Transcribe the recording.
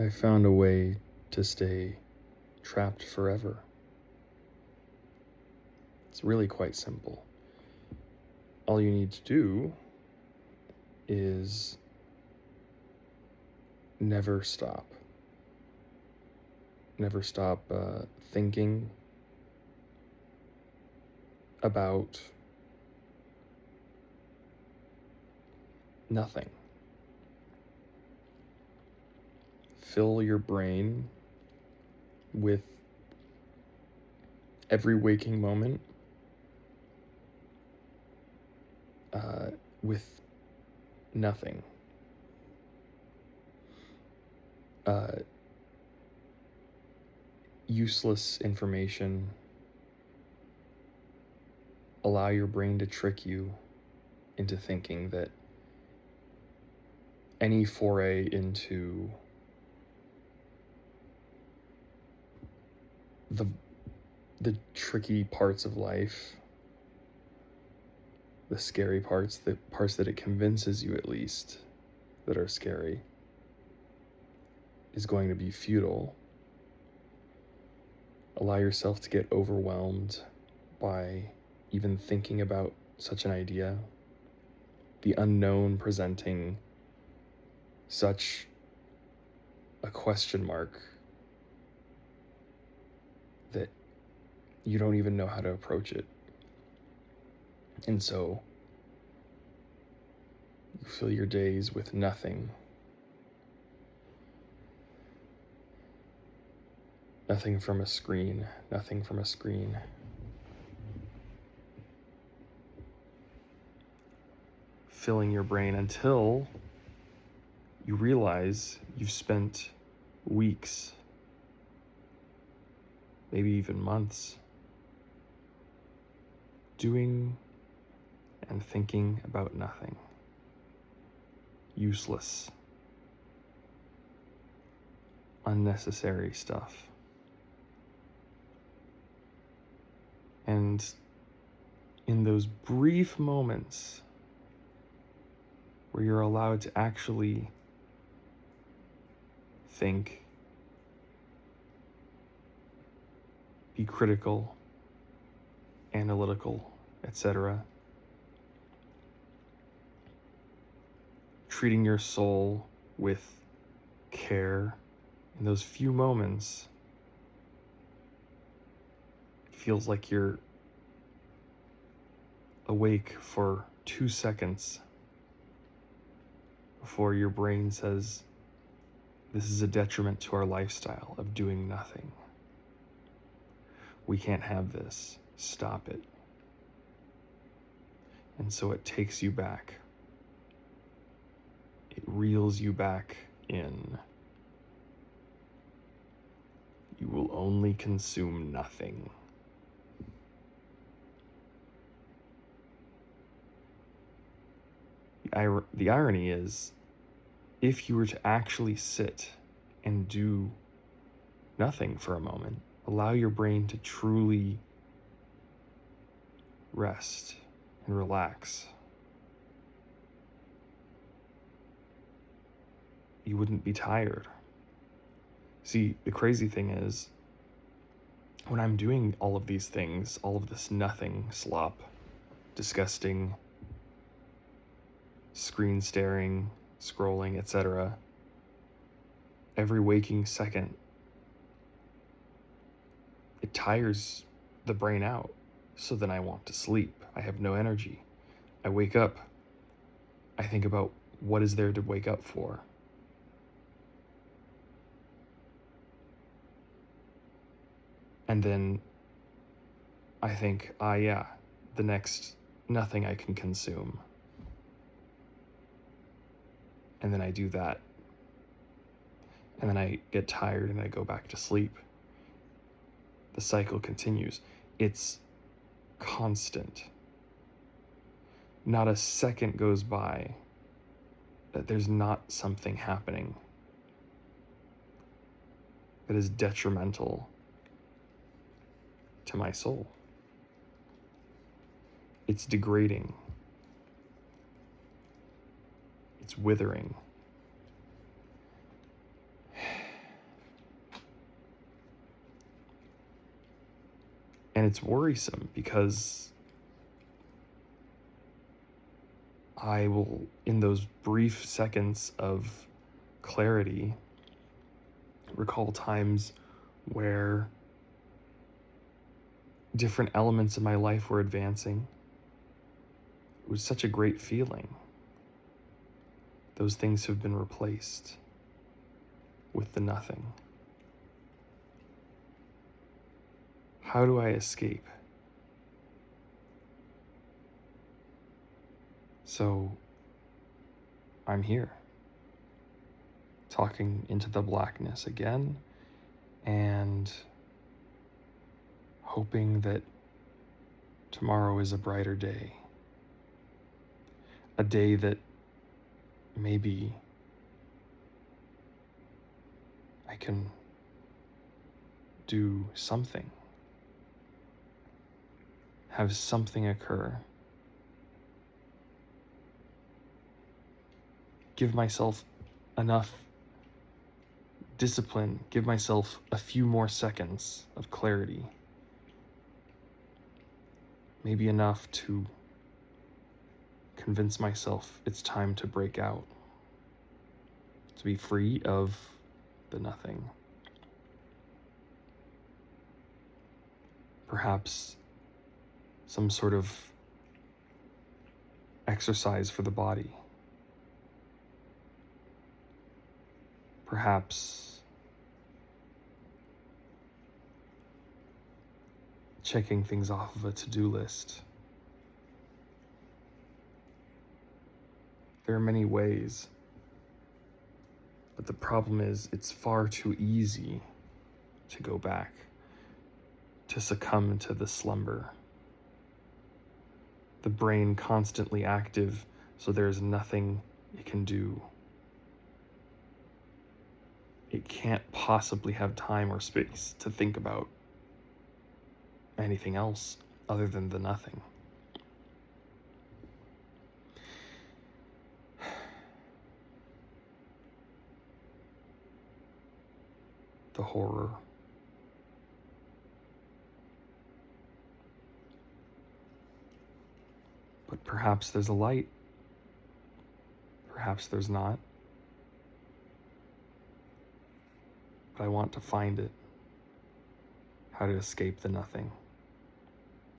I found a way to stay trapped forever. It's really quite simple. All you need to do is never stop. Never stop thinking about nothing. Fill your brain with every waking moment with nothing. Useless information. Allow your brain to trick you into thinking that any foray into the tricky parts of life, the scary parts, the parts that it convinces you at least that are scary, is going to be futile. Allow yourself to get overwhelmed by even thinking about such an idea, the unknown presenting such a question mark that you don't even know how to approach it. And so you fill your days with nothing. Nothing from a screen, nothing from a screen. Filling your brain until you realize you've spent weeks, maybe even months, doing and thinking about nothing. Useless, unnecessary stuff. And in those brief moments where you're allowed to actually think, be critical, analytical, etc., treating your soul with care, in those few moments, it feels like you're awake for 2 seconds before your brain says, this is a detriment to our lifestyle of doing nothing. We can't have this. Stop it. And so it takes you back. It reels you back in. You will only consume nothing. The irony is, if you were to actually sit and do nothing for a moment, allow your brain to truly rest and relax, you wouldn't be tired. See, the crazy thing is, when I'm doing all of these things, all of this nothing slop, disgusting, screen staring, scrolling, etc., every waking second, it tires the brain out. So then I want to sleep. I have no energy. I wake up. I think about what is there to wake up for. And then I think, the next nothing I can consume. And then I do that. And then I get tired and I go back to sleep. The cycle continues. It's constant. Not a second goes by that there's not something happening that is detrimental to my soul. It's degrading. It's withering. it's worrisome because I will, in those brief seconds of clarity, recall times where different elements of my life were advancing. It was such a great feeling. Those things have been replaced with the nothing. How do I escape? So I'm here, talking into the blackness again, and hoping that tomorrow is a brighter day. A day that maybe I can do something, have something occur. Give myself enough discipline, give myself a few more seconds of clarity. Maybe enough to convince myself it's time to break out, to be free of the nothing. Perhaps some sort of exercise for the body. Perhaps checking things off of a to-do list. There are many ways, but the problem is it's far too easy to go back, to succumb to the slumber. The brain constantly active, so there's nothing it can do. It can't possibly have time or space to think about anything else other than the nothing. The horror. But perhaps there's a light. Perhaps there's not. But I want to find it. How to escape the nothing.